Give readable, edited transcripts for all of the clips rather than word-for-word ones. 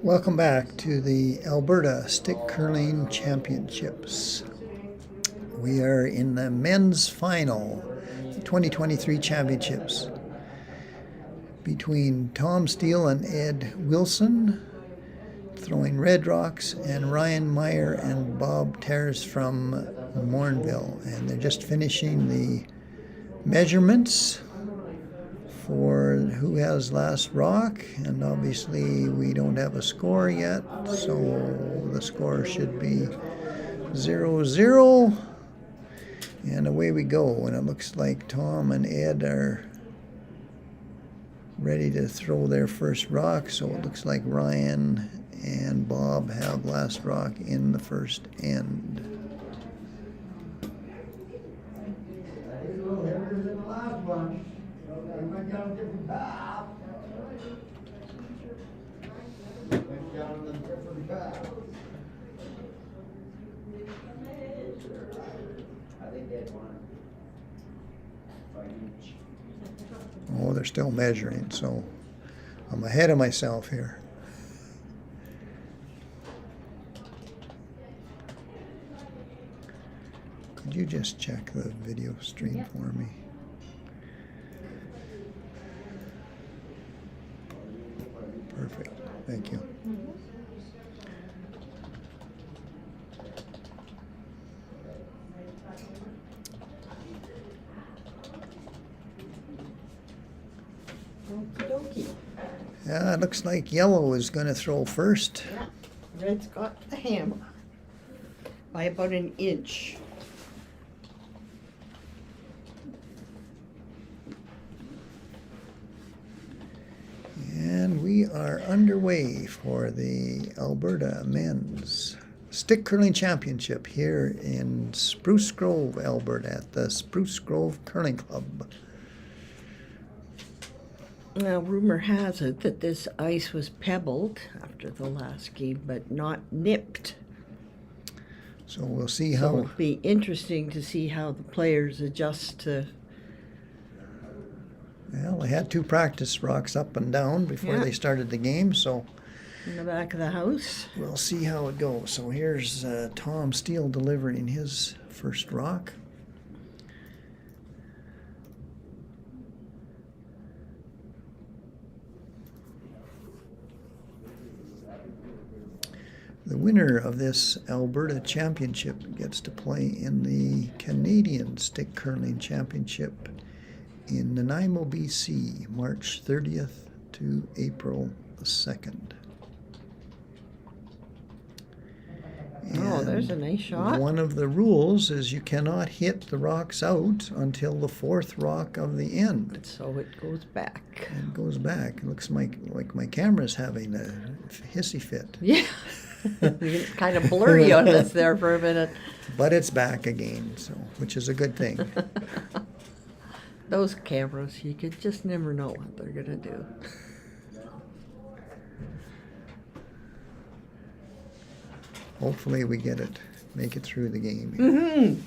Welcome back to the Alberta Stick Curling Championships. We are in the men's final, 2023 championships, between Tom Steele and Ed Willson, throwing red rocks, and Ryan Meyer and Bob Therres from Morinville. And they're just finishing the measurements for who has last rock, and obviously we don't have a score yet, so the score should be 0-0, and away we go. And it looks like Tom and Ed are ready to throw their first rock, so it looks like Ryan and Bob have last rock in the first end. Oh, they're still measuring, so I'm ahead of myself here. Could you just check the video stream for me? Perfect. Thank you. Yeah, it looks like yellow is going to throw first. Yeah, red's got the hammer by about an inch. And we are underway for the Alberta Men's Stick Curling Championship here in Spruce Grove, Alberta, at the Spruce Grove Curling Club. Now, rumor has it that this ice was pebbled after the last game, but not nipped. So we'll see how... So it'll be interesting to see how the players adjust to... Well, they had two practice rocks up and down before they started the game, so... In the back of the house. We'll see how it goes. So here's Tom Steele delivering his first rock. The winner of this Alberta Championship gets to play in the Canadian Stick Curling Championship in Nanaimo, BC, March 30th to April the 2nd. Oh, there's a nice shot. One of the rules is you cannot hit the rocks out until the fourth rock of the end. So it goes back. It goes back. It looks like my camera's having a hissy fit. Yeah. Kind of blurry on us there for a minute. But it's back again, so which is a good thing. Those cameras, you could just never know what they're going to do. Hopefully we make it through the game. Mm-hmm.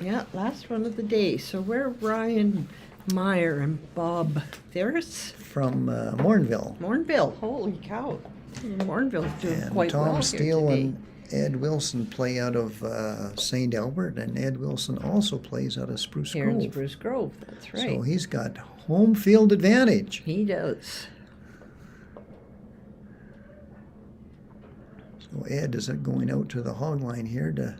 Yeah, last one of the day. So we're Ryan Meyer and Bob Therres? From Morinville. Morinville, holy cow. Morinville's doing And quite well Tom here Steele today. and Ed Willson play out of St. Albert, and Ed Willson also plays out of Spruce Here Grove. in Spruce Grove, that's right. So he's got home field advantage. He does. So Ed is going out to the hog line here to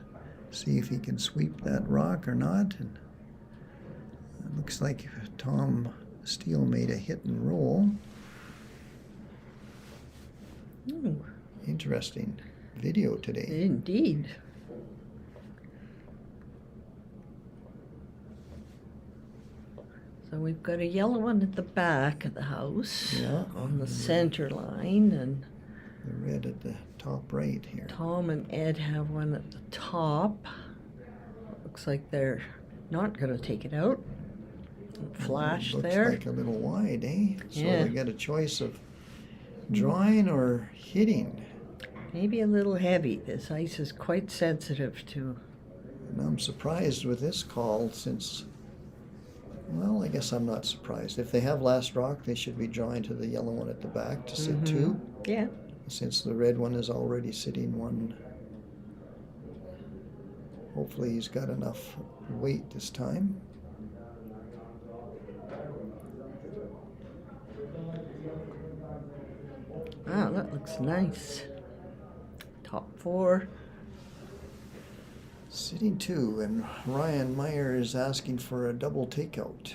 see if he can sweep that rock or not. And it looks like Tom Steele made a hit and roll. Ooh. Interesting video today. Indeed. So we've got a yellow one at the back of the house. Yeah. On the center line, and The red at the top right here. Tom and Ed have one at the top. Looks like they're not going to take it out. Flash there. Looks like a little wide, eh? So Yeah. they got a choice of drawing or hitting. Maybe a little heavy. This ice is quite sensitive to. And I'm surprised with this call since, well, I guess I'm not surprised. If they have last rock, they should be drawing to the yellow one at the back to sit two. Yeah. Since the red one is already sitting one. Hopefully he's got enough weight this time. Wow, that looks nice. Top 4. Sitting two, and Ryan Meyer is asking for a double takeout.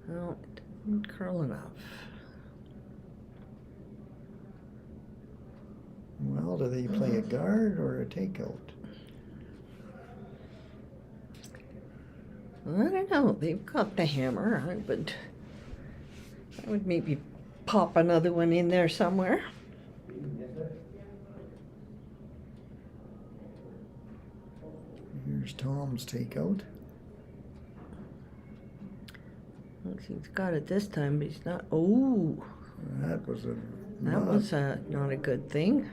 Well, it didn't curl enough. Well, do they play a guard or a takeout? I don't know. They've got the hammer. I would maybe pop another one in there somewhere. Here's Tom's takeout. Looks he's got it this time, but he's not. Oh, That was not a good thing.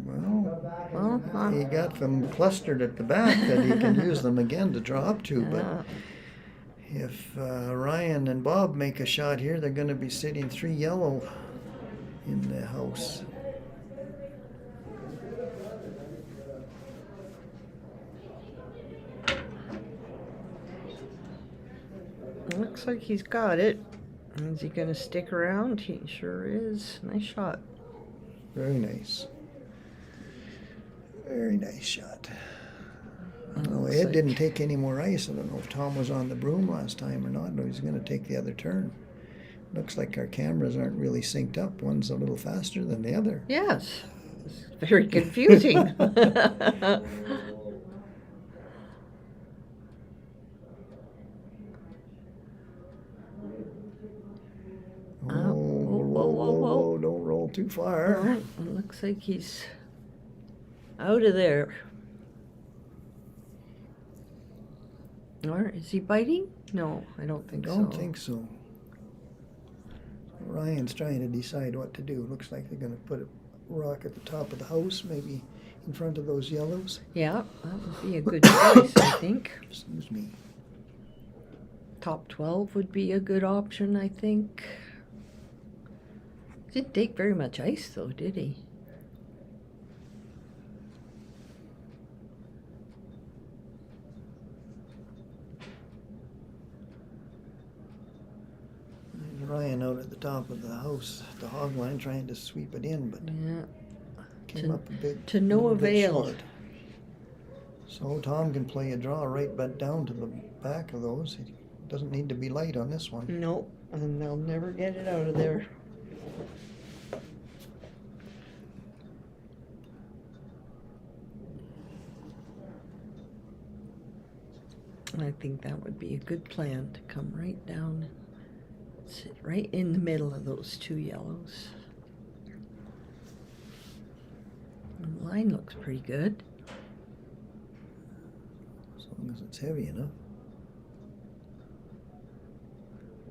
Well, he got them clustered at the back that he can use them again to draw up to. But if Ryan and Bob make a shot here, they're going to be sitting 3 yellow in the house. Looks like he's got it. Is he going to stick around? He sure is. Nice shot. Very nice. Very nice shot. Oh, Ed didn't take any more ice. I don't know if Tom was on the broom last time or not. No, he's going to take the other turn. Looks like our cameras aren't really synced up. One's a little faster than the other. Yes. It's very confusing. Whoa, don't roll too far. Well, it looks like he's out of there. Or is he biting? No, I don't think so. I don't think so. Ryan's trying to decide what to do. Looks like they're going to put a rock at the top of the house, maybe in front of those yellows. Yeah, that would be a good choice, I think. Excuse me. Top 12 would be a good option, I think. Didn't take very much ice, though, did he? Ryan out at the top of the house, the hog line, trying to sweep it in, but came up a bit. To no avail. Short. So Tom can play a draw right but down to the back of those. He doesn't need to be light on this one. Nope, and they'll never get it out of there. I think that would be a good plan, to come right down, sit right in the middle of those 2 yellows. The line looks pretty good. As long as it's heavy enough.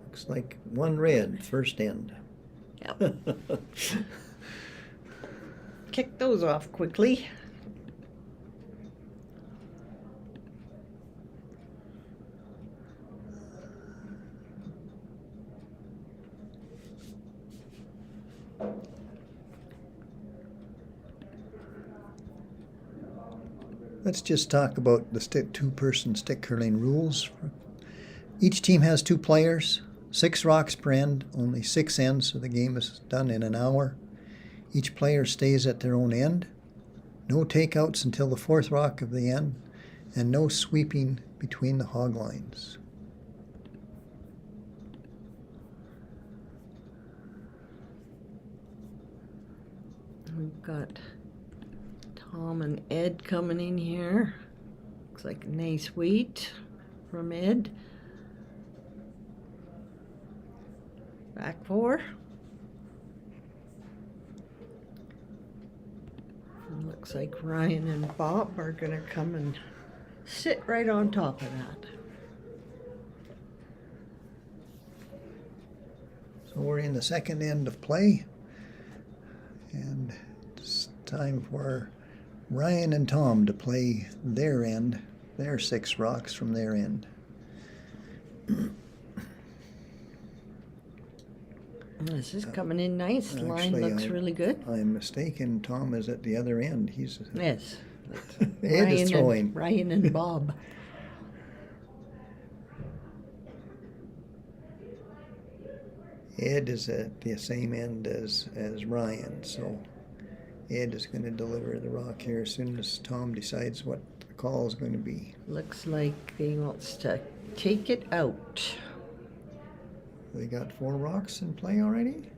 Looks like 1 red, first end. Yep. Kick those off quickly. Let's just talk about the 2-person stick curling rules. Each team has 2 players, 6 rocks per end, only 6 ends, so the game is done in an hour. Each player stays at their own end. No takeouts until the 4th rock of the end, and no sweeping between the hog lines. We've got Tom and Ed coming in here. Looks like a nice wheat from Ed. Back 4. Looks like Ryan and Bob are going to come and sit right on top of that. So we're in the second end of play, and it's time for Ryan and Tom to play their end, their 6 rocks from their end. This is coming in nice. The line Actually, looks really good. I'm mistaken. Tom is at the other end. He's Yes. Ed is throwing. Ryan and Bob. Ed is at the same end as Ryan, so Ed is going to deliver the rock here as soon as Tom decides what the call is going to be. Looks like he wants to take it out. They got 4 rocks in play already?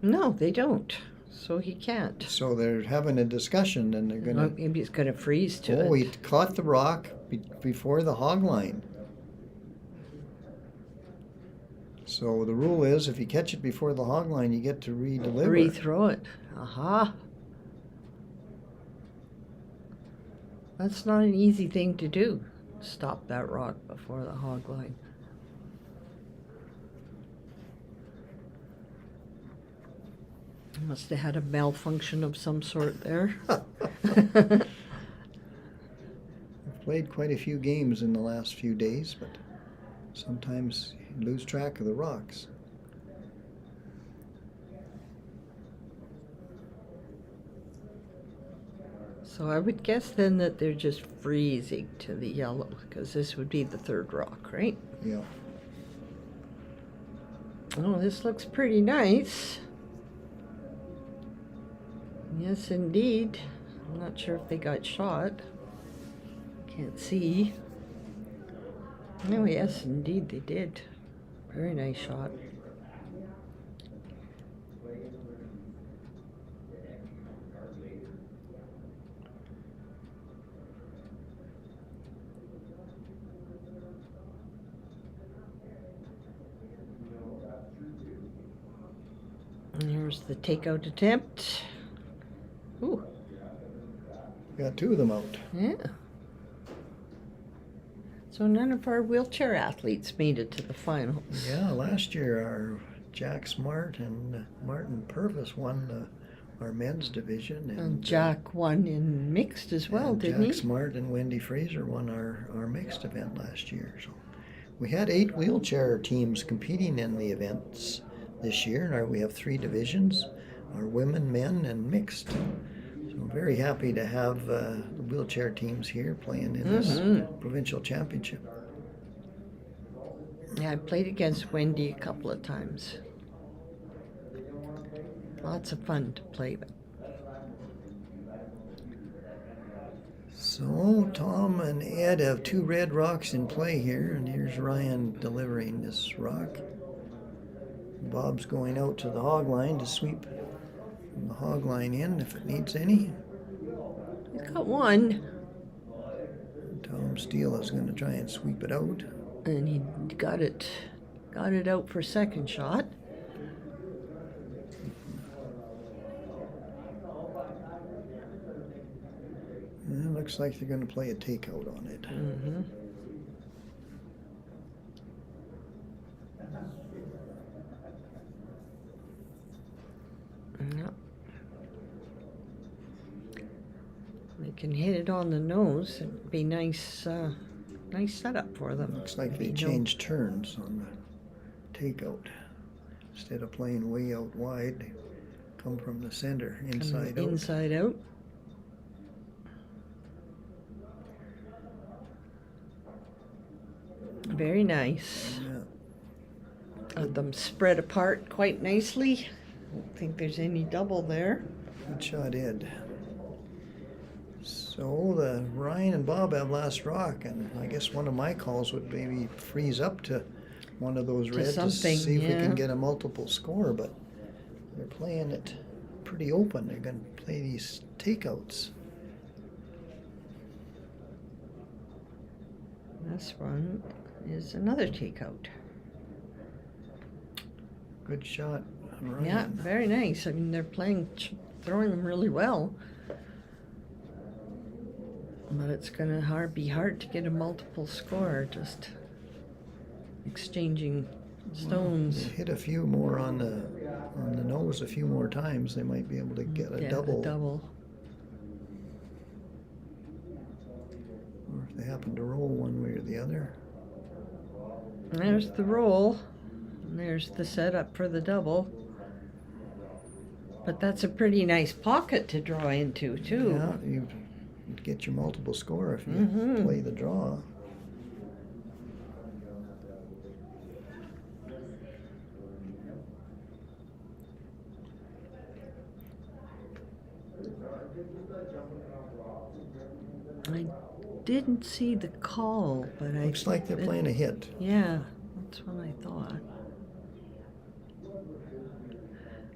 No, they don't. So he can't. So they're having a discussion, and they're going to... Maybe it's going to freeze to it. Oh, he caught the rock before the hog line. So the rule is, if you catch it before the hog line, you get to re-deliver. Rethrow it. Aha. That's not an easy thing to do. Stop that rock before the hog line. Must have had a malfunction of some sort there. I've played quite a few games in the last few days, but sometimes you lose track of the rocks. So I would guess then that they're just freezing to the yellow, because this would be the 3rd rock, right? Yeah. Oh, this looks pretty nice. Yes, indeed. I'm not sure if they got shot. Can't see. Oh, yes, indeed they did. Very nice shot. And here's the takeout attempt. Ooh. Got 2 of them out. Yeah. So none of our wheelchair athletes made it to the finals. Yeah, last year our Jack Smart and Martin Purvis won our men's division. And Jack won in mixed as well, didn't he? Jack Smart and Wendy Fraser won our mixed event last year. So we had 8 wheelchair teams competing in the events this year. Now we have 3 divisions, our women, men, and mixed. So I'm very happy to have the wheelchair teams here playing in this provincial championship. Yeah, I played against Wendy a couple of times. Lots of fun to play with. So Tom and Ed have 2 red rocks in play here, and here's Ryan delivering this rock. Bob's going out to the hog line to sweep the hog line in if it needs any. He's got one. Tom Steele is going to try and sweep it out. And he got it out for second shot. And it looks like they're going to play a takeout on it. Yep. They can hit it on the nose. It'd be nice, nice setup for them. Looks like they changed turns on the takeout. Instead of playing way out wide, they come from the center, inside out. Inside out. Very nice. Yeah. Them spread apart quite nicely. I don't think there's any double there. Good shot, Ed. So the Ryan and Bob have last rock, and I guess one of my calls would maybe freeze up to one of those reds to see if we can get a multiple score, but they're playing it pretty open. They're going to play these takeouts. This one is another takeout. Good shot, Ryan. Yeah, very nice. I mean, they're throwing them really well. But it's gonna be hard to get a multiple score just exchanging stones. Well, hit a few more on the nose a few more times, they might be able to get a double. Or if they happen to roll one way or the other. There's the roll. And there's the setup for the double. But that's a pretty nice pocket to draw into, too. Yeah, you get your multiple score if you play the draw. I didn't see the call, but Looks like they're playing a hit. Yeah, that's what I thought.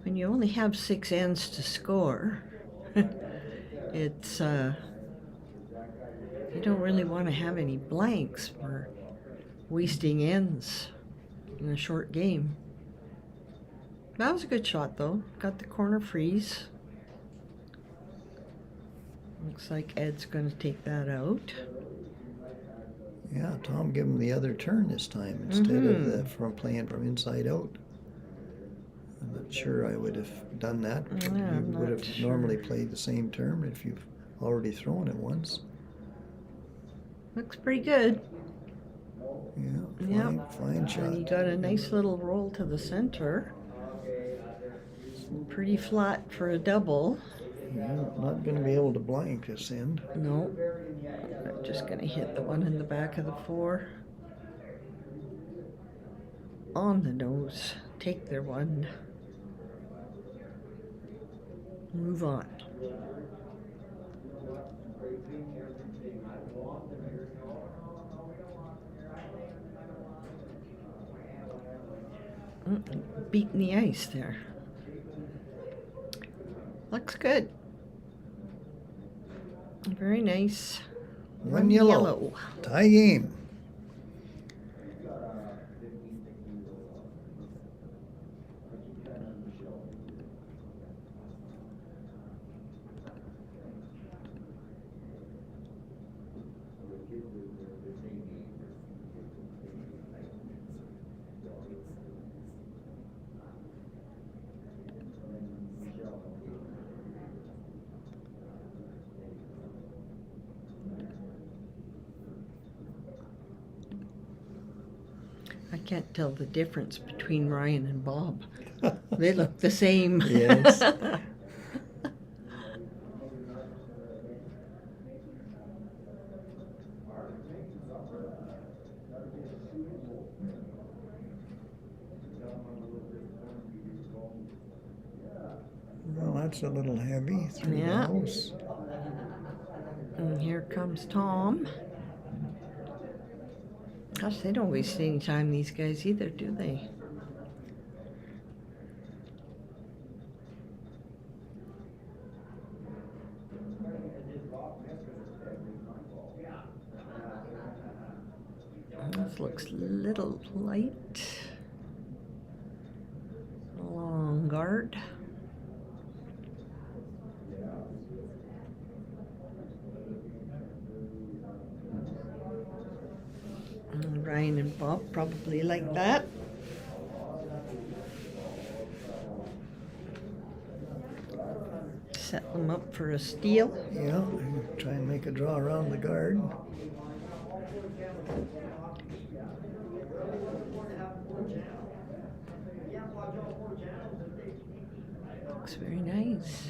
When you only have 6 ends to score, it's you don't really want to have any blanks for wasting ends in a short game. That was a good shot, though. Got the corner freeze. Looks like Ed's going to take that out. Yeah, Tom gave him the other turn this time instead of from playing from inside out. I'm not sure I would have done that. Yeah, You would have normally played the same turn if you've already thrown it once. Looks pretty good. Yeah, fine shot. And he got a nice little roll to the center. Pretty flat for a double. Yeah, not going to be able to blank this end. No. I'm just going to hit the one in the back of the 4. On the nose. Take their 1. Move on. Beating the ice there. Looks good. Very nice. One yellow. Tie game. I can't tell the difference between Ryan and Bob. They look the same. Yes. Well, that's a little heavy through the house. And here comes Tom. Gosh, they don't waste any time, these guys, either, do they? This looks a little light. Long guard. Ryan and Bob probably like that. Set them up for a steal. Yeah, try and make a draw around the guard. Looks very nice.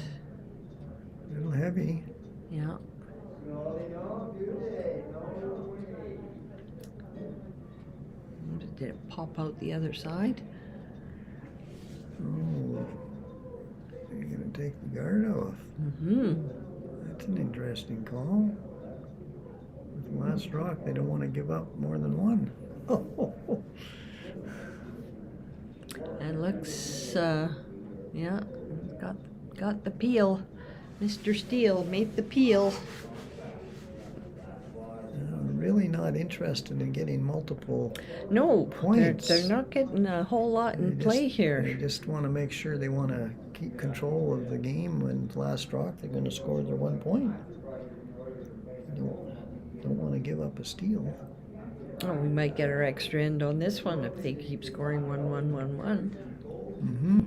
A little heavy. Yeah. Did it pop out the other side? Oh, you're going to take the guard off. That's an interesting call. With the last rock, they don't want to give up more than one. And looks, yeah, got the peel. Mr. Steele made the peel. Really not interested in getting multiple points. points. They're not getting a whole lot in play here. They just want to make sure they want to keep control of the game. When last rock, they're going to score their 1 point. They don't Don't want to give up a steal. Oh, we might get our extra end on this one if they keep scoring 1-1-1-1. Mm-hmm.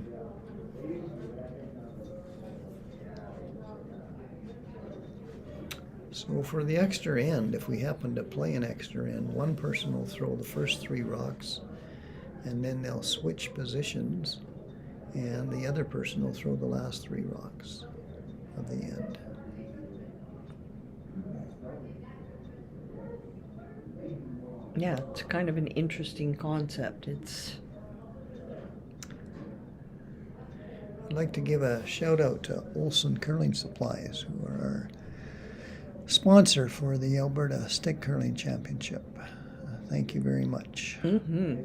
So for the extra end, if we happen to play an extra end, one person will throw the first 3 rocks, and then they'll switch positions, and the other person will throw the last 3 rocks of the end. Yeah, it's kind of an interesting concept. I'd like to give a shout out to Willson Curling Supplies, who are our sponsor for the Alberta Stick Curling Championship. Thank you very much. Mm-hmm.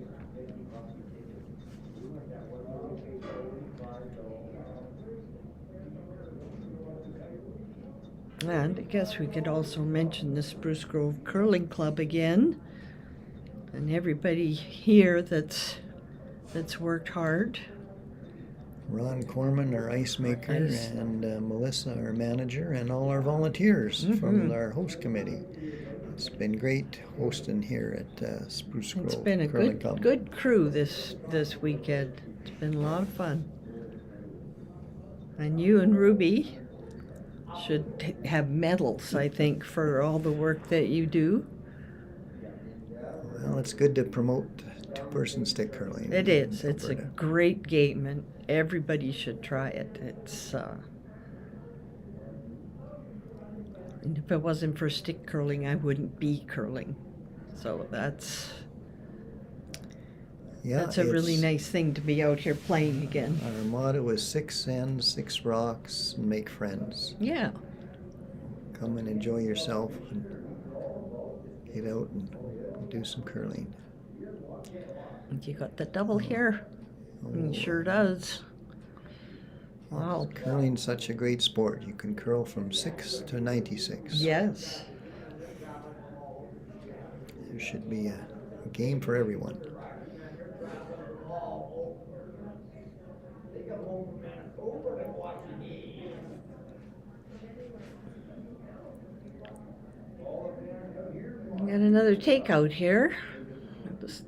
And I guess we could also mention the Spruce Grove Curling Club again, and everybody here that's worked hard. Ron Corman, our ice maker, and Melissa, our manager, and all our volunteers from our host committee. It's been great hosting here at Spruce Grove. It's been a Curling Club. good crew this weekend. It's been a lot of fun. And you and Ruby should have medals, I think, for all the work that you do. Well, it's good to promote two-person stick curling. It is. It's a great game, and everybody should try it. And if it wasn't for stick curling, I wouldn't be curling. So that's a really nice thing to be out here playing again. Our motto is 6 ends, 6 rocks, and make friends. Yeah. Come and enjoy yourself and get out and do some curling. And you got the double here. It sure does. Wow. Curling's such a great sport. You can curl from 6 to 96. Yes. There should be a game for everyone. We got another takeout here. I'm just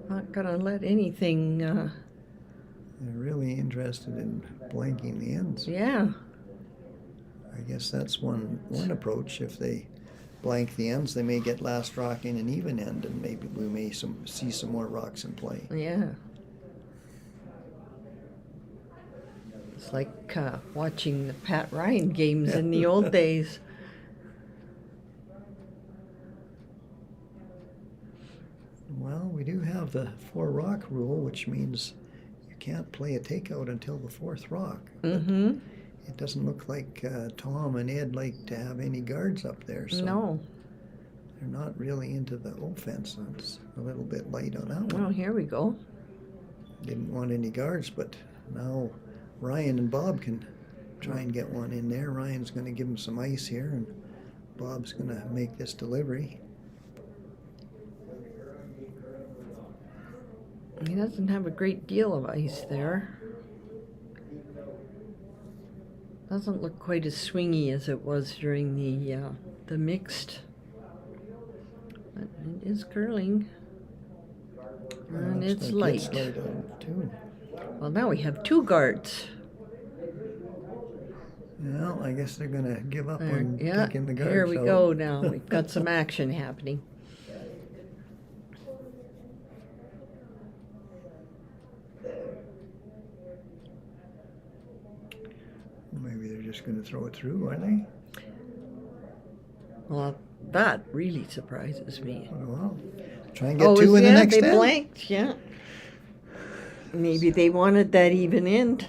not gonna let anything. They're really interested in blanking the ends. Yeah. I guess that's one approach. If they blank the ends, they may get last rock in an even end, and maybe we may see some more rocks in play. Yeah. It's like watching the Pat Ryan games in the old days. Well, we do have the 4 rock rule, which means you can't play a takeout until the 4th rock. Mm-hmm. It doesn't look like Tom and Ed like to have any guards up there. So No. they're not really into the offense. It's a little bit light on that one. Well, here we go. Didn't want any guards, but now Ryan and Bob can try and get one in there. Ryan's going to give him some ice here, and Bob's going to make this delivery. He doesn't have a great deal of ice there. Doesn't look quite as swingy as it was during the mixed. But it is curling. And it's light. It's light out too. Well, now we have 2 guards. Well, I guess they're going to give up on taking the guards. Here we go now. We've got some action happening. Maybe they're just going to throw it through, are they? Well, that really surprises me. Well, try and get 2 in the next they end. blanked, yeah. Maybe they wanted that even end.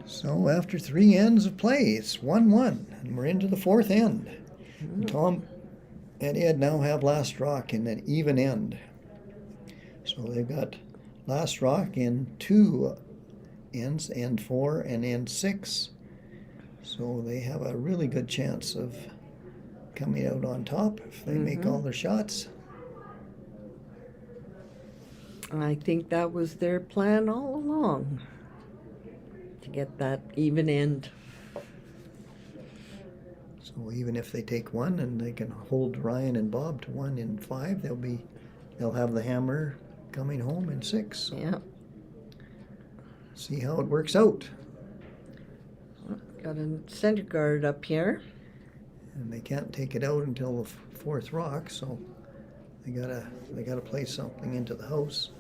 So after 3 ends of play, it's 1-1, and we're into the 4th end. Tom and Ed now have last rock in an even end. So they've got last rock in 2 ends, end 4 and end 6. So they have a really good chance of coming out on top if they make all their shots. I think that was their plan all along, to get that even end. So even if they take one and they can hold Ryan and Bob to 1 in 5, they'll have the hammer coming home in 6. So Yeah. see how it works out. Got a center guard up here. And they can't take it out until the 4th rock, so they gotta place something into the house.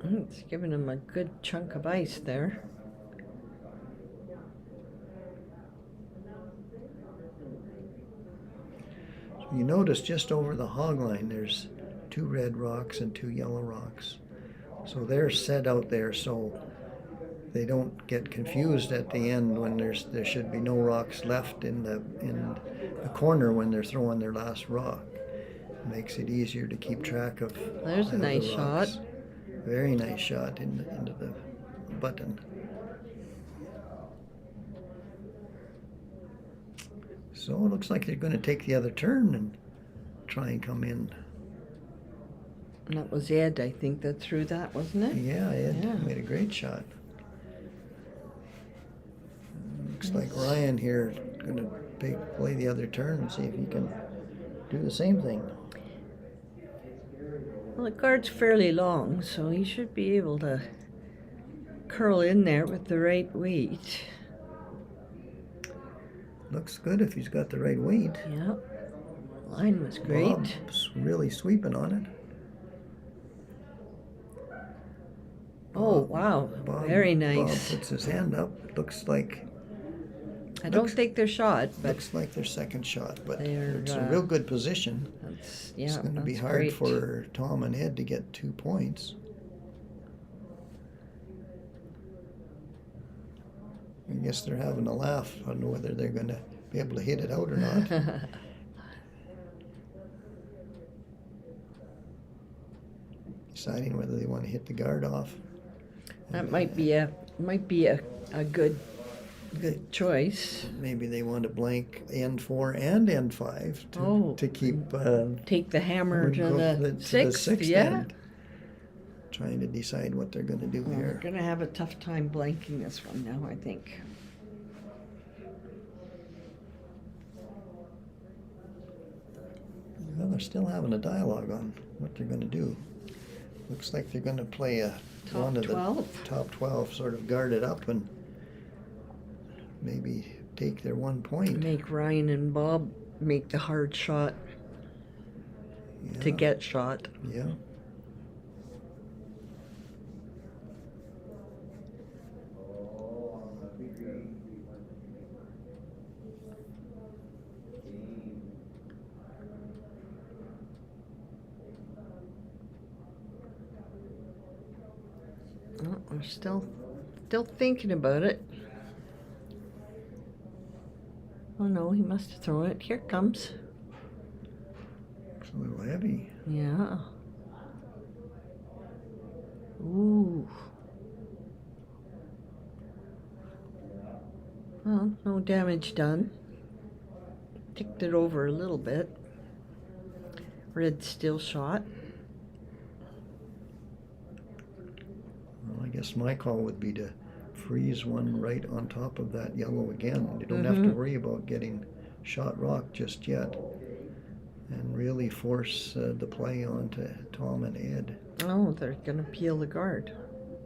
It's giving him a good chunk of ice there. So you notice just over the hog line there's 2 red rocks and 2 yellow rocks. So they're set out there so they don't get confused at the end when there should be no rocks left in the corner when they're throwing their last rock. It makes it easier to keep track of. There's a nice shot. Very nice shot into the button. So it looks like they're going to take the other turn and try and come in. And that was Ed, I think, that threw that, wasn't it? Yeah, Ed made a great shot. Looks like Ryan here is going to play the other turn and see if he can do the same thing. Well, the guard's fairly long, so he should be able to curl in there with the right weight. Looks good if he's got the right weight. Yeah. Line was great. Bob's really sweeping on it. Oh, wow. Very nice. Bob puts his hand up. Looks like... I don't think they're shot, but... Looks like their second shot, but they're, it's a real good position. It's going to be hard great for Tom and Ed to get 2 points. I guess they're having a laugh. I don't know whether they're going to be able to hit it out or not. Deciding whether they want to hit the guard off. That might be a good choice. Maybe they want to blank N4 and N5 to keep... take the hammer to the sixth end. Trying to decide what they're going to do here. We're going to have a tough time blanking this one now, I think. Well, they're still having a dialogue on what they're going to do. Looks like they're going to play one of the top 12, sort of guard it up and maybe take their 1 point. Make Ryan and Bob make the hard shot to get shot. Yeah. Oh, we're still thinking about it. Oh no, he must have thrown it. Here it comes. It's a little heavy. Yeah. Ooh. Well, no damage done. Ticked it over a little bit. Red still shot. Well, I guess my call would be to freeze one right on top of that yellow again. You don't have to worry about getting shot rock just yet. And really force the play onto Tom and Ed. Oh, they're going to peel the guard.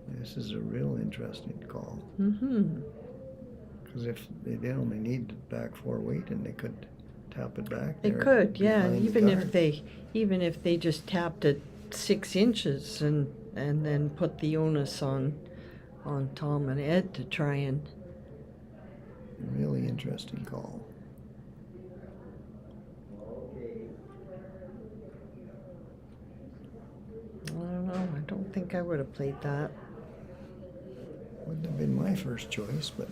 This is a real interesting call. Because if they only need back 4 weight and they could tap it back. They could, yeah. Even if they just tapped it 6 inches and then put the onus on Tom and Ed to try and... Really interesting call. I don't know. I don't think I would have played that. Wouldn't have been my first choice, but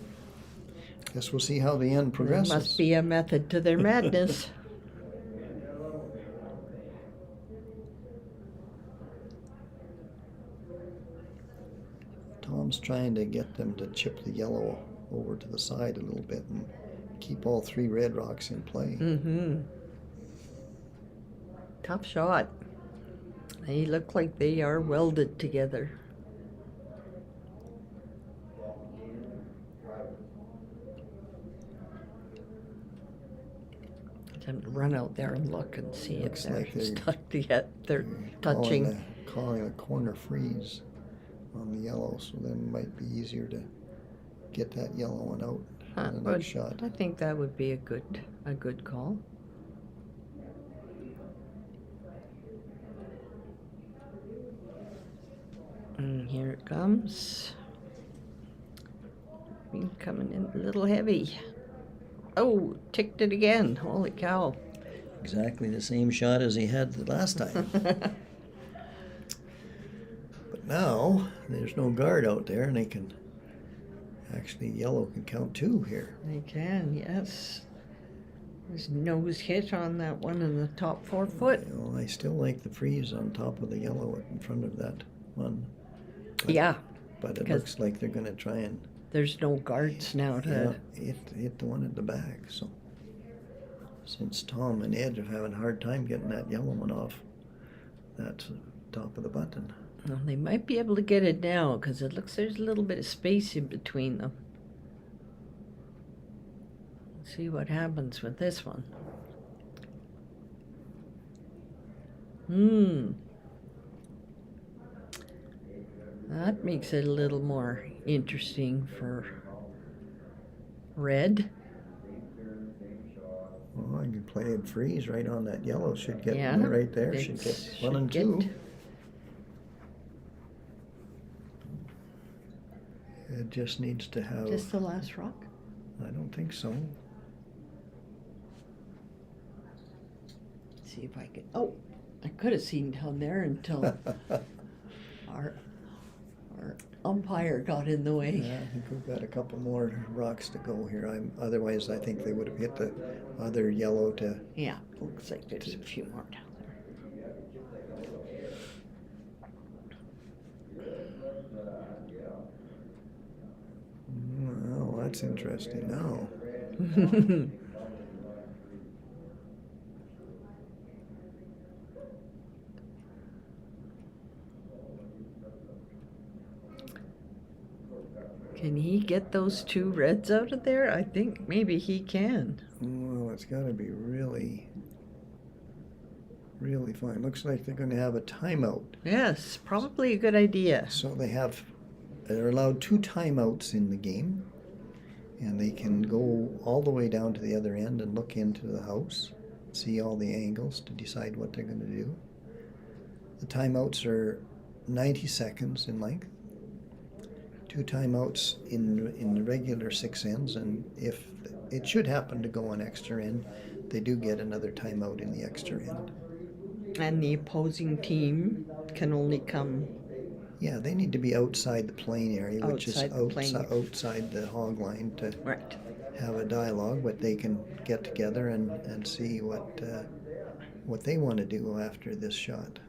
I guess we'll see how the end progresses. There must be a method to their madness. Tom's trying to get them to chip the yellow over to the side a little bit and keep all 3 red rocks in play. Tough shot. They look like they are welded together. Time to run out there and look and see if Looks they're like they're stuck yet. They're touching. Calling a corner freeze on the yellow, so then it might be easier to get that yellow one out in the next shot. I think that would be a good call. And here it comes. Coming in a little heavy. Oh, ticked it again. Holy cow. Exactly the same shot as he had the last time. But now there's no guard out there, and they can actually, yellow can count 2 here. They can, yes. His nose hit on that one in the top 4 foot. Well, I still like the freeze on top of the yellow in front of that one. But, Yeah. But it looks like they're going to try and... There's no guards now to... hit the one at the back, so... Since Tom and Ed are having a hard time getting that yellow one off, that's the top of the button. Well, they might be able to get it now, because it looks there's a little bit of space in between them. Let's see what happens with this one. That makes it a little more interesting for red. Well, I can play it freeze right on that yellow. Should get right there. Should get 1 and 2. It just needs to have... Just the last rock? I don't think so. Let's see if I can... Oh, I could have seen down there until our umpire got in the way. Yeah, I think we've got a couple more rocks to go here. Otherwise, I think they would have hit the other yellow to... Yeah, looks like there's a few more down there. Well, that's interesting now. Can he get those 2 reds out of there? I think maybe he can. Well, it's got to be really, really fine. Looks like they're going to have a timeout. Yes, probably a good idea. So they're allowed 2 timeouts in the game, and they can go all the way down to the other end and look into the house, see all the angles to decide what they're going to do. The timeouts are 90 seconds in length. 2 timeouts in the regular 6 ends, and if it should happen to go an extra end, they do get another timeout in the extra end. And the opposing team can only come... Yeah, they need to be outside the playing area, which is outside the hog line to Right. have a dialogue, but they can get together and see what they want to do after this shot.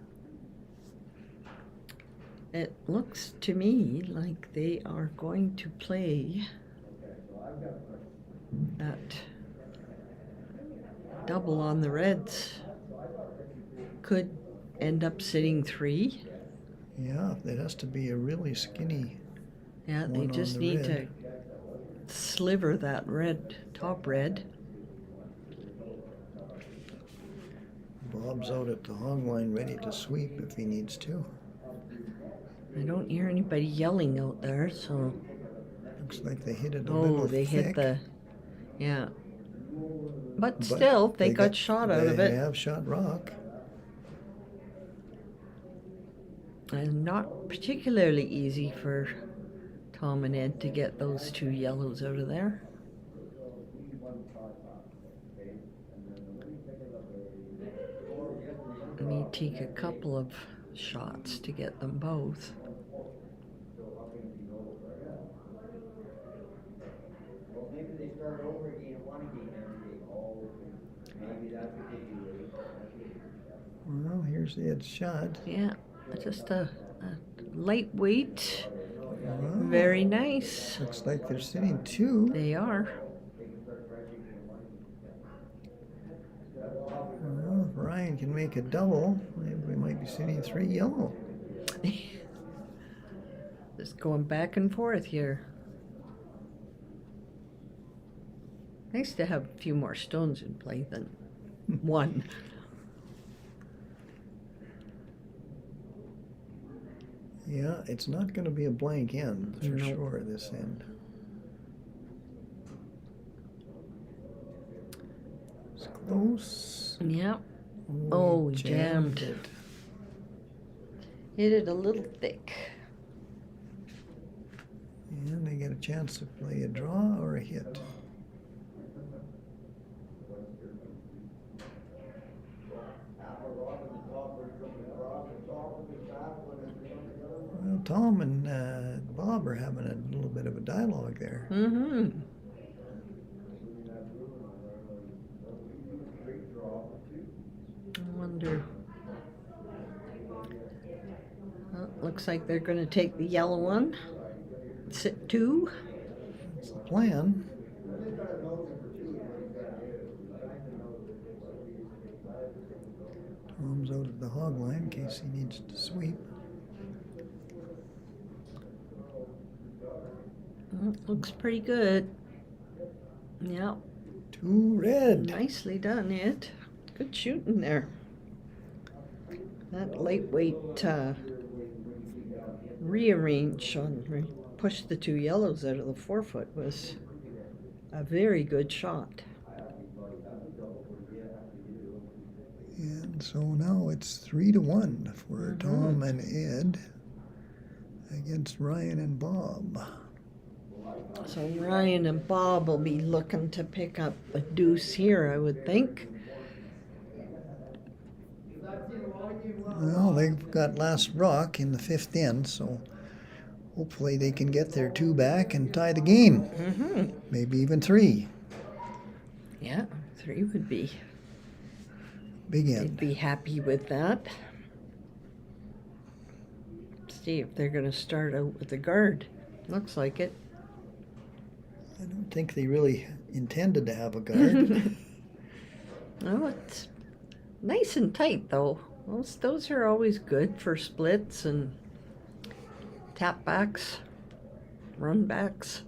It looks to me like they are going to play that double on the reds. Could end up sitting 3. Yeah, it has to be a really skinny. Yeah, they just need to sliver that red, top red. Bob's out at the hog line ready to sweep if he needs to. I don't hear anybody yelling out there, so... Looks like they hit it a little they thick. hit the... Yeah. But still, they got shot out of it. They have shot rock. And not particularly easy for Tom and Ed to get those 2 yellows out of there. I need to take a couple of shots to get them both. Well, here's Ed's shot. Yeah, just a lightweight. Wow. Very nice. Looks like they're sitting 2. They are. Well, If Ryan can make a double, maybe we might be sitting 3 yellow. Just going back and forth here. Nice to have a few more stones in play than one. Yeah, it's not going to be a blank end for Nope. sure, this end. It's close. Yeah. Oh, he jammed. it. Hit it a little thick. And they get a chance to play a draw or a hit. Well, Tom and Bob are having a little bit of a dialogue there. Mm-hmm. I wonder. Well, looks like they're going to take the yellow one. Sit 2. That's the plan. Tom's out at the hog line in case he needs to sweep. Looks pretty good. Yeah. 2 red. Nicely done, Ed. Good shooting there. That lightweight rearrange on push the 2 yellows out of the 4-foot was a very good shot. And so now it's 3-1 for Tom and Ed against Ryan and Bob. So Ryan and Bob will be looking to pick up a deuce here, I would think. Well, they've got last rock in the 5th end, so hopefully they can get their 2 back and tie the game. Mm-hmm. Maybe even 3. Yeah, 3 would be. Big They'd end. be happy with that. See if they're going to start out with the guard. Looks like it. I don't think they really intended to have a guard. Oh, it's nice and tight, though. Those are always good for splits and tap backs, run backs.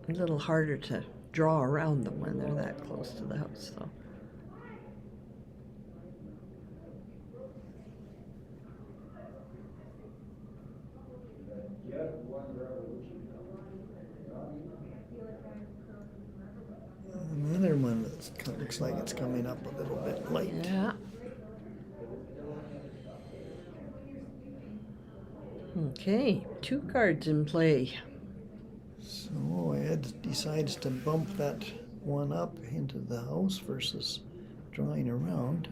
A little harder to draw around them when they're that close to the house, though. Another one that looks like it's coming up a little bit light. Yeah. Okay, 2 cards in play. So Ed decides to bump that one up into the house versus drawing around.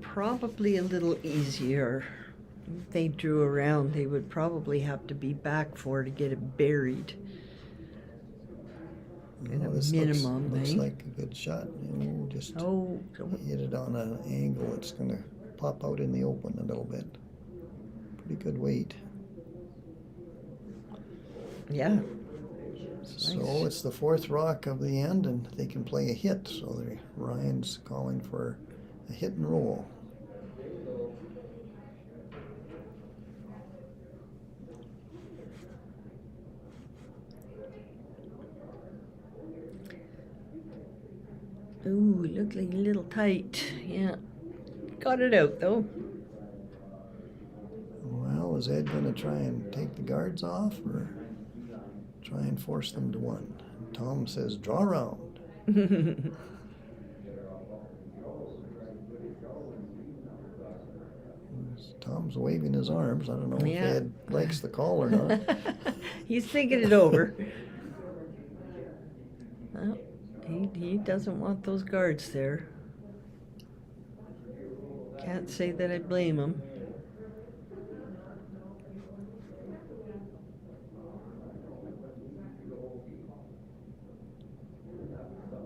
Probably a little easier. If they drew around, they would probably have to be back 4 to get it buried. At a This minimum, looks eh? like a good shot. Just Oh, don't- hit it on an angle. It's going to pop out in the open a little bit. Pretty good weight. yeah. So Nice. it's the 4th rock of the end, and they can play a hit. So Ryan's calling for a hit and roll. Ooh, looked like a little tight. Yeah. Got it out, though. Well, is Ed going to try and take the guards off or try and force them to 1? Tom says, draw around. Tom's waving his arms. I don't know Yeah. if Ed likes the call or not. He's thinking it over. Well, he doesn't want those guards there. Can't say that I blame him.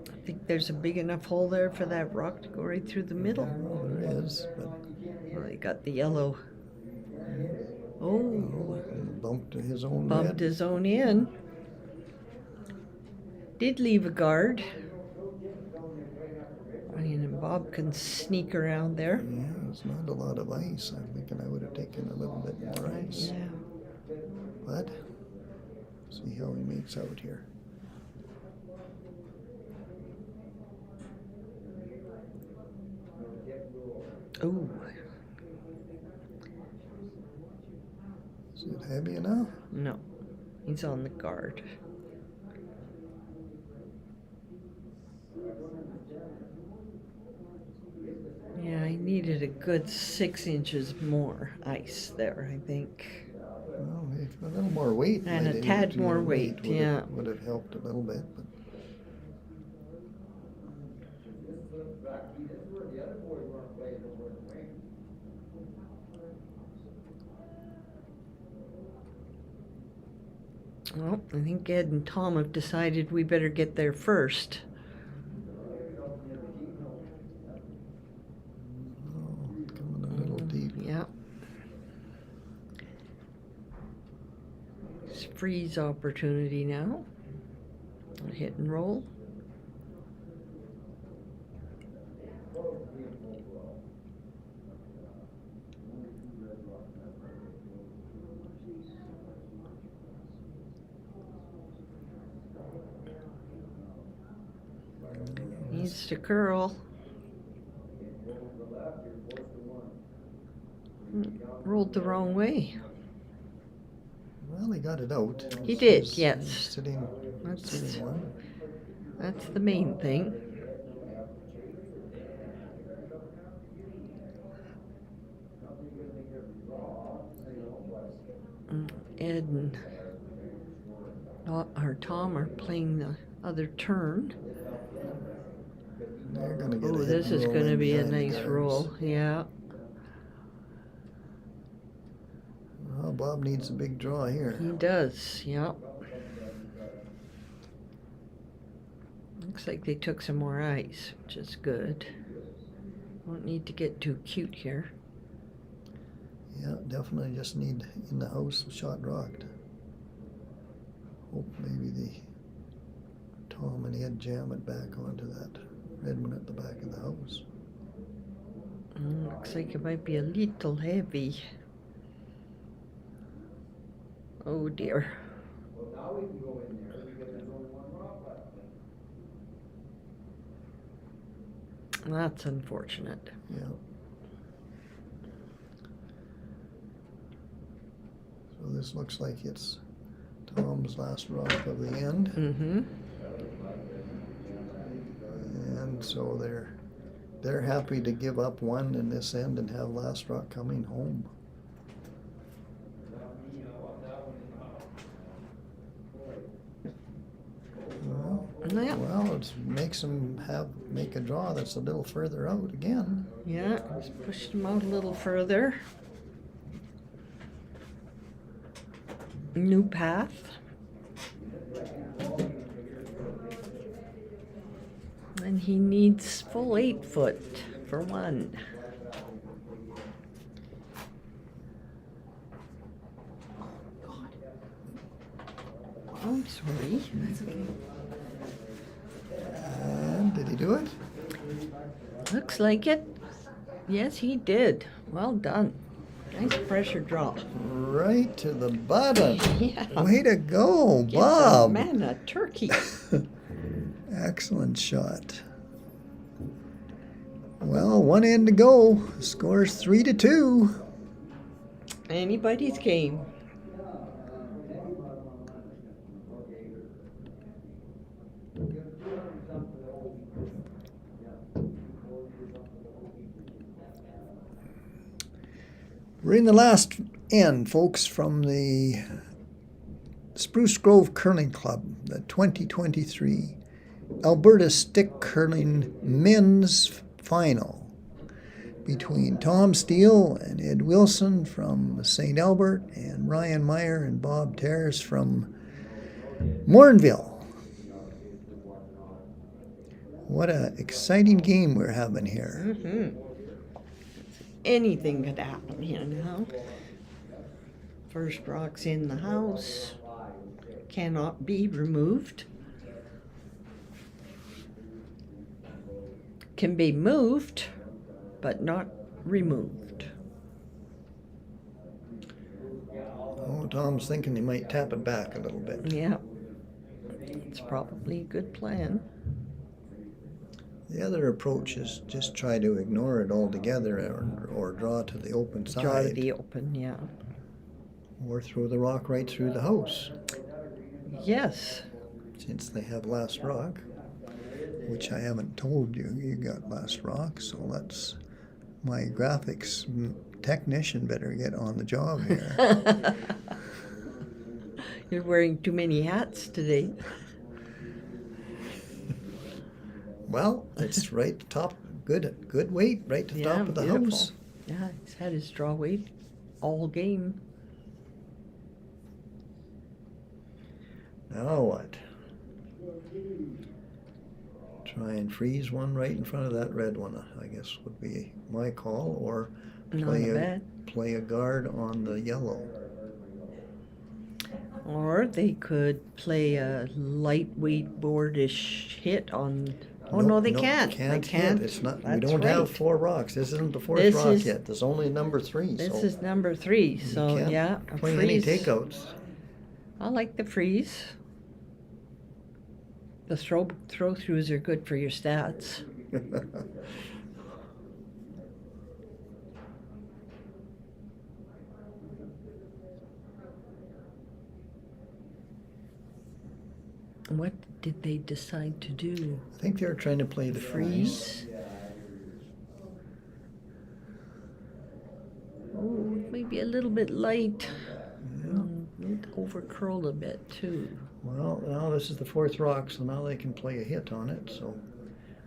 I think there's a big enough hole there for that rock to go right through the middle. Well, there is, but Well, they got the yellow. Oh, Oh, Bumped his own bumped red. his own in. Did leave a guard. Ryan and Bob can sneak around there. Yeah, it's not a lot of ice. I'm thinking I would have taken a little bit more ice. Yeah. But see how he makes out here. Oh, Is it heavy enough? no. He's on the guard. Yeah, I needed a good 6 inches more ice there, I think. Well, if a little more weight. And might a have tad helped, more weight, yeah. Would have helped a little bit. But Well, I think Ed and Tom have decided we better get there first. coming a little deep. Yeah. It's freeze opportunity now. Hit and roll. Needs to curl. Rolled the wrong way. Well, he got it out. He did, He's yes. Sitting one. That's the main thing. Ed and Tom are playing the other turn. They're gonna get Oh, a this hit is roll going to in be a behind the nice guards. roll. Yeah. Well, Bob needs a big draw here. He does, yeah. Looks like they took some more ice, which is good. Won't need to get too cute here. Yeah, definitely just need in the house shot rocked. Hope maybe the Tom and Ed jam it back onto that red one at the back of the house. Looks like it might be a little heavy. Oh dear. That's unfortunate. Yeah. So this looks like it's Tom's last rock of the end. Mm-hmm. And so they're happy to give up one in this end and have last rock coming home. Yeah. Well, it makes them make a draw that's a little further out again. Yeah, just pushed him out a little further. New path. And he needs full 8 foot for one. Oh, I'm sorry. That's okay. And did he do it? Looks like it. Yes, he did. Well done. Nice pressure drop. Right to the bottom. Yeah. Way to go, Get Bob. the man a turkey. Excellent shot. Well, one end to go. Score's 3-2. Anybody's game. We're in the last end, folks, from the Spruce Grove Curling Club, the 2023 Alberta Stick Curling Men's Final between Tom Steele and Ed Willson from St. Albert and Ryan Meyer and Bob Therres from Morinville. What an exciting game we're having here. Mm-hmm. Anything could happen, you know. First rocks in the house cannot be removed. Can be moved, but not removed. Oh, Tom's thinking he might tap it back a little bit. Yeah, it's probably a good plan. The other approach is just try to ignore it altogether or draw to the open side. Draw to the open, yeah. Or throw the rock right through the house. Yes. Since they have last rock, which I haven't told you, you got last rock, so let's, my graphics technician better get on the job here. You're wearing too many hats today. Well, it's right top, good weight, right to the top of the beautiful. house. Yeah, he's had his draw weight all game. Now what? Try and freeze one right in front of that red one, I guess would be my call, or play a guard on the yellow. Or they could play a lightweight boardish hit on. Oh no, they can't. They can't. Hit. It's not. That's we don't have right. 4 rocks. This isn't the 4th rock yet. There's only number 3. This is number 3. So you can't yeah, play any takeouts. I like the freeze. The throw throughs are good for your stats. What did they decide to do? I think they were trying to play the freeze. Oh, maybe a little bit light. Over curled a bit too. Well, now this is the 4th rock, so now they can play a hit on it. So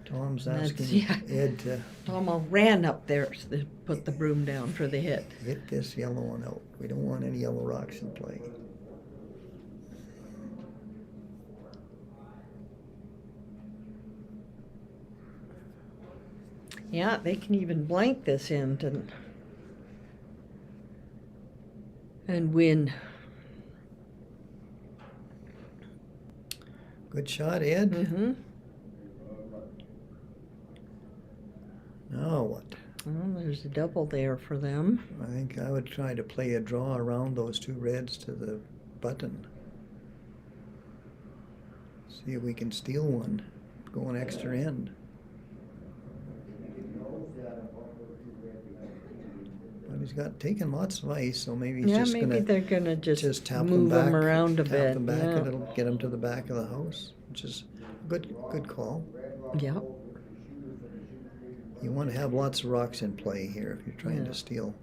Tom's asking Ed to. Tom ran up there to put the broom down for the hit. Hit this yellow one out. We don't want any yellow rocks in play. Yeah, they can even blank this end and win. Good shot, Ed. Mm-hmm. Now what? Well, there's a double there for them. I think I would try to play a draw around those 2 reds to the button. See if we can steal one. Go an extra end. But he's got taken lots of ice, so maybe he's just maybe they're gonna just tap move them back, them around a bit. Tap them back yeah. a little, get them to the back of the house, which is a good call. Yeah. You want to have lots of rocks in play here if you're trying to steal.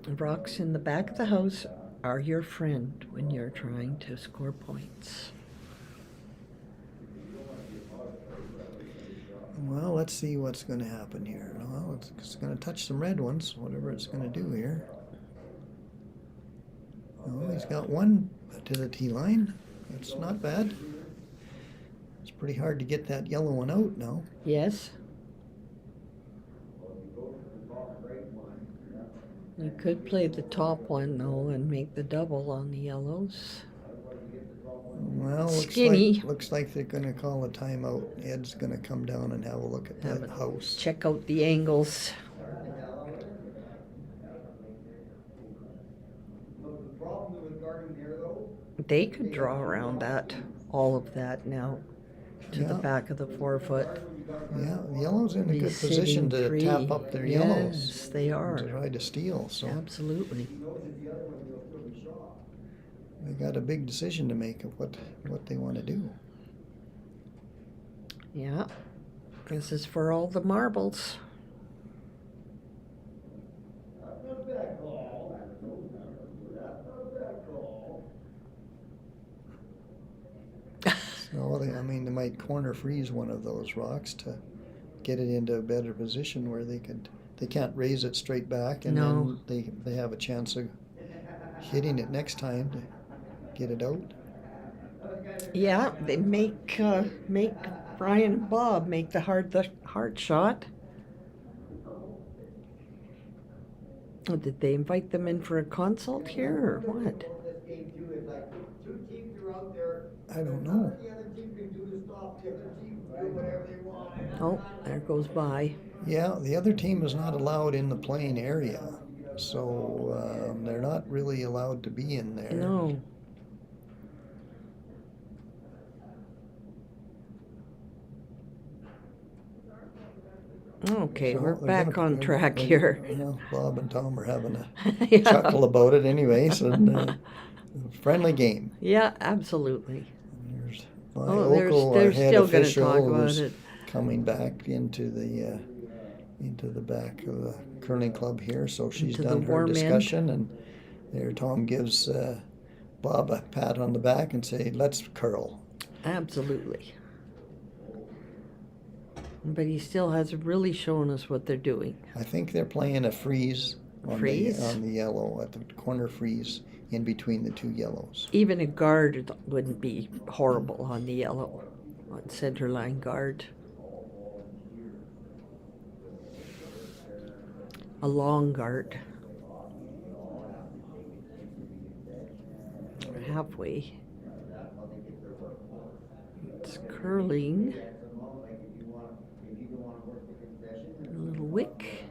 Rocks in the back of the house are your friend when you're trying to score points. Well, let's see what's going to happen here. Well, it's going to touch some red ones, whatever it's going to do here. Oh, he's got one to the tee line. That's not bad. It's pretty hard to get that yellow one out now. Yes. You could play the top one though and make the double on the yellows. Well, looks like they're going to call a timeout. Ed's going to come down and have a look at that house. Check out the angles. They could draw around that, all of that now, to the back of the 4-foot. Yeah, the yellow's in a good position to tap up their yellows. Yes, they are. To try to steal. So absolutely. They got a big decision to make of what they want to do. Yeah, this is for all the marbles. So they might corner freeze one of those rocks to get it into a better position where they can't raise it straight back, and then they have a chance of hitting it next time to get it out. Yeah, they make Brian and Bob make the hard shot. Oh, did they invite them in for a consult here or what? I don't know. Oh, there goes by. Yeah, the other team is not allowed in the playing area, so they're not really allowed to be in there. No. Okay, So we're they're back gonna- on they're- track they're- here. Well, Bob and Tom are having a Yeah. chuckle about it anyways, and friendly game. Yeah, absolutely. There's my Oh, they're Okel, our head still going to official, talk about who's it. coming back into the back of the curling club here. So she's Into the done her warm end. discussion, and there Tom gives Bob a pat on the back and say, "Let's curl." Absolutely. But he still hasn't really shown us what they're doing. I think they're playing a freeze on Freeze? the yellow, at the corner freeze in between the two yellows. Even a guard wouldn't be horrible on the yellow, on center line guard. A long guard. Halfway. It's curling. A little wick.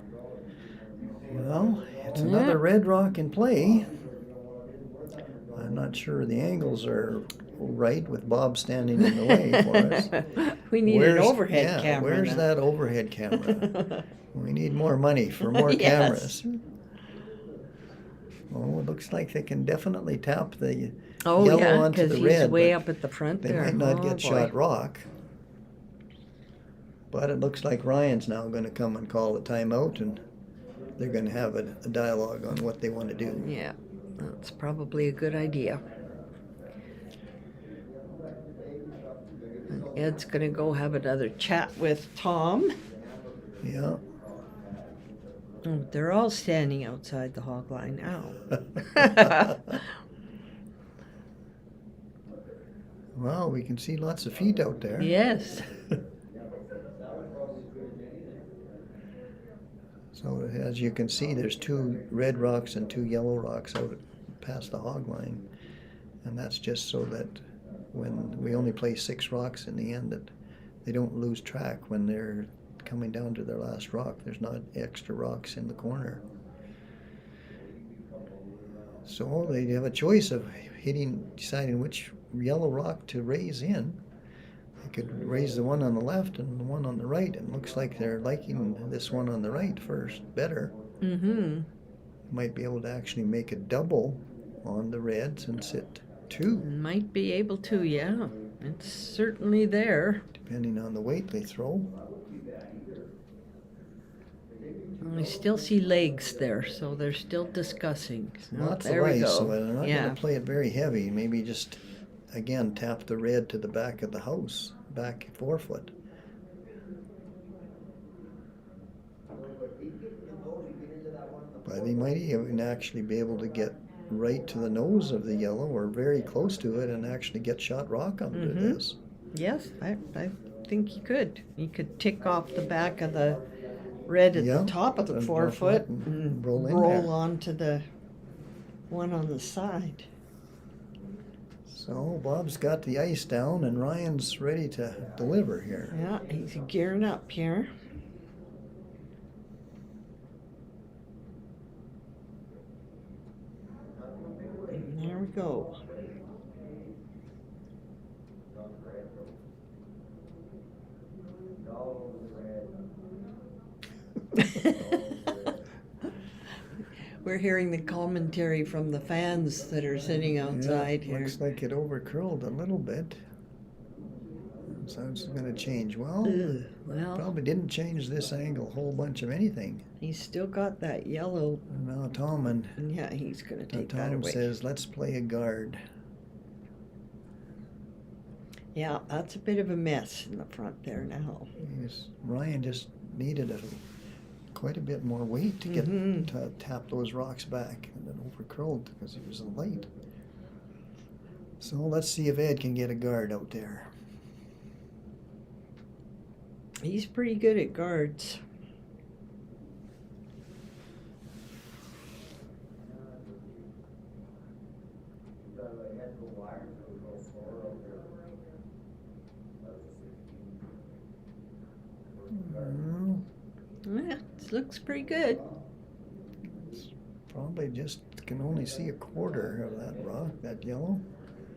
Well, it's Yeah. another red rock in play. I'm not sure the angles are right with Bob standing in the way for us. We need an overhead yeah, camera. Where's now. that overhead camera? We need more money for more Yes. cameras. Oh, it looks like they can definitely tap the Oh yellow yeah, onto because the he's red. way but up at the front they there. might not Oh, get boy. shot rock. But it looks like Ryan's now going to come and call a timeout, and they're going to have a dialogue on what they want to do. Yeah, that's probably a good idea. And Ed's gonna go have another chat with Tom. Yeah. Oh, they're all standing outside the hog line now. Well, we can see lots of feet out there. Yes. So as you can see, there's 2 red rocks and 2 yellow rocks out past the hog line. And that's just so that when we only play 6 rocks in the end, that they don't lose track when they're coming down to their last rock. There's not extra rocks in the corner. So they have a choice of deciding which yellow rock to raise in. They could raise the one on the left and the one on the right. It looks like they're liking this one on the right first better. Mm-hmm. Might be able to actually make a double on the reds and sit 2, Might be able to, yeah. It's certainly there. depending on the weight they throw. I still see legs there, so they're still discussing. So Lots there of we ice, go. so they're not Yeah. going to play it very heavy. Maybe just, again, tap the red to the back of the house, back 4 foot. But they might even actually be able to get right to the nose of the yellow or very close to it and actually get shot rock onto Mhm. this. Yes, I think he could. He could tick off the back of the red at Yeah, the top of the and 4 foot and and roll in there. onto the one on the side. So Bob's got the ice down and Ryan's ready to deliver here. Yeah, he's gearing up here. And there we go. We're hearing the commentary from the fans that are sitting outside Yeah, here. looks like it overcurled a little bit. So it's going to change. Well, Ugh, well, probably didn't change this angle a whole bunch of anything. he's still got that yellow. And now Tom and Yeah, he's going to take that Tom away. says, let's play a guard. Yeah, that's a bit of a mess in the front there now. Ryan just needed quite a bit more weight to get Mhm. to tap those rocks back, and it overcurled because he was light. So let's see if Ed can get a guard out there. He's pretty good at guards. Well, Yeah, it looks pretty good. probably just can only see a quarter of that rock, that yellow.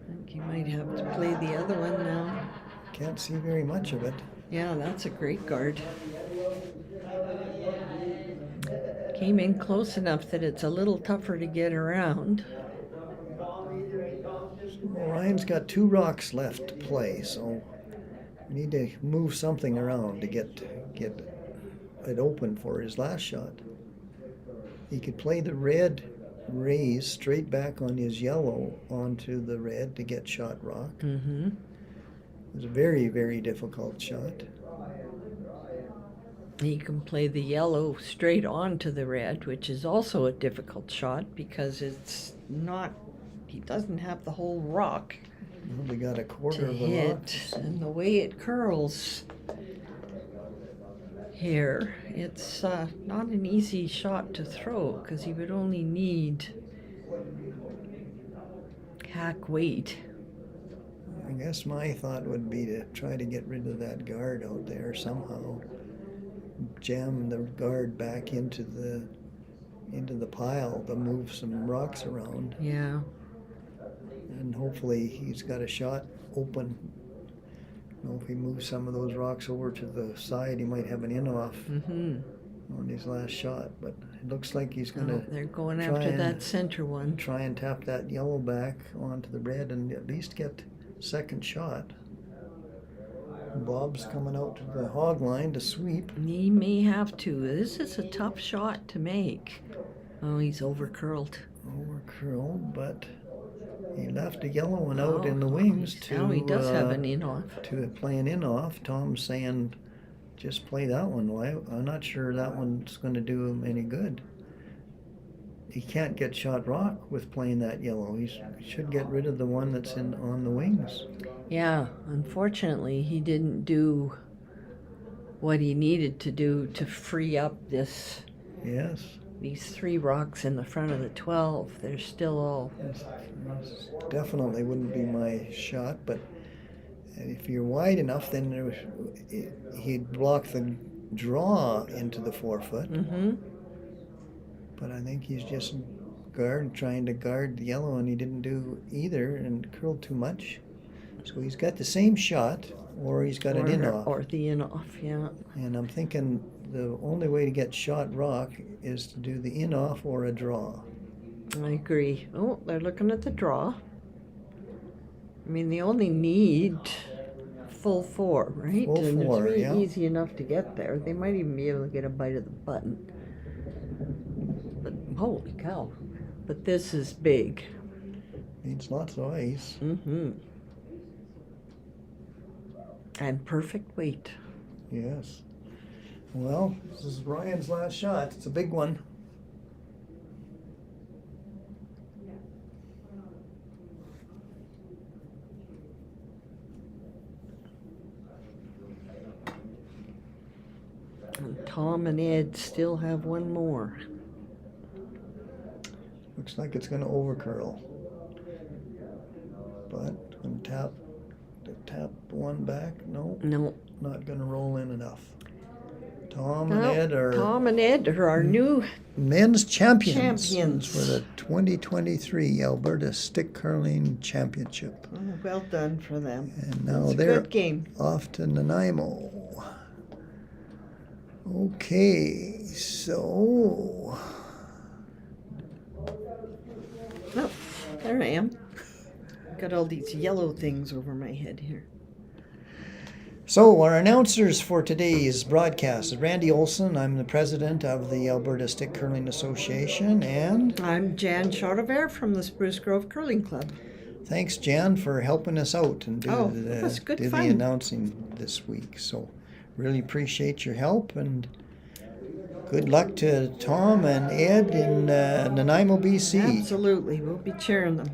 I think you might have to play the other one now. Can't see very much of it. Yeah, that's a great guard. Came in close enough that it's a little tougher to get around. Well, Ryan's got 2 rocks left to play, so we need to move something around to get it open for his last shot. He could play the red raise straight back on his yellow onto the red to get shot rock. Mm-hmm. It was a very, very difficult shot. He can play the yellow straight onto the red, which is also a difficult shot because it's not, he doesn't have the whole rock Well, we got a quarter to of a rock. hit. And the way it curls here, it's not an easy shot to throw because he would only need hack weight. I guess my thought would be to try to get rid of that guard out there somehow. Jam the guard back into the pile to move some rocks around. Yeah. And hopefully he's got a shot open. You know, if he moves some of those rocks over to the side, he might have an in-off on his last shot. But it looks like he's going to they're going after that center one. try and tap that yellow back onto the red and at least get second shot. Bob's coming out to the hog line to sweep. He may have to. This is a tough shot to make. Oh, he's over curled. Over curled, but he left a yellow one out in the wings to. He does have an in-off. To play an in-off. Tom's saying, just play that one. Well, I'm not sure that one's going to do him any good. He can't get shot rock with playing that yellow. He should get rid of the one that's on the wings. Yeah, unfortunately, he didn't do what he needed to do to free up this. Yes. These 3 rocks in the front of the 12. They're still all. This definitely wouldn't be my shot, but if you're wide enough, then he'd block the draw into the 4-foot. Mm-hmm. But I think he's just trying to guard the yellow, and he didn't do either and curled too much. So he's got the same shot, or he's got an in-off. Or the in-off, yeah. And I'm thinking the only way to get shot rock is to do the in-off or a draw. I agree. Oh, they're looking at the draw. I mean, they only need full 4, right? Full and 4, it's really yeah. easy enough to get there. They might even be able to get a bite of the button. But holy cow. But this is big. Needs lots of ice. Mm-hmm. And perfect weight. Yes. Well, this is Ryan's last shot. It's a big one. And Tom and Ed still have one more. Looks like it's going to overcurl. But I'm tap one back. No, not going to roll in enough. Tom and Ed are our new men's champions champions for the 2023 Alberta Stick Curling Championship. Oh, well done for them. And now It's a they're good game. off to Nanaimo. Okay, so Oh, there I am. Got all these yellow things over my head here. So our announcers for today's broadcast is Randy Olson. I'm the president of the Alberta Stick Curling Association, and I'm Jan Chaudevert from the Spruce Grove Curling Club. thanks, Jan, for helping us out and it was good do the fun. announcing this week. So really appreciate your help, and good luck to Tom and Ed in Nanaimo, BC. Absolutely, we'll be cheering them.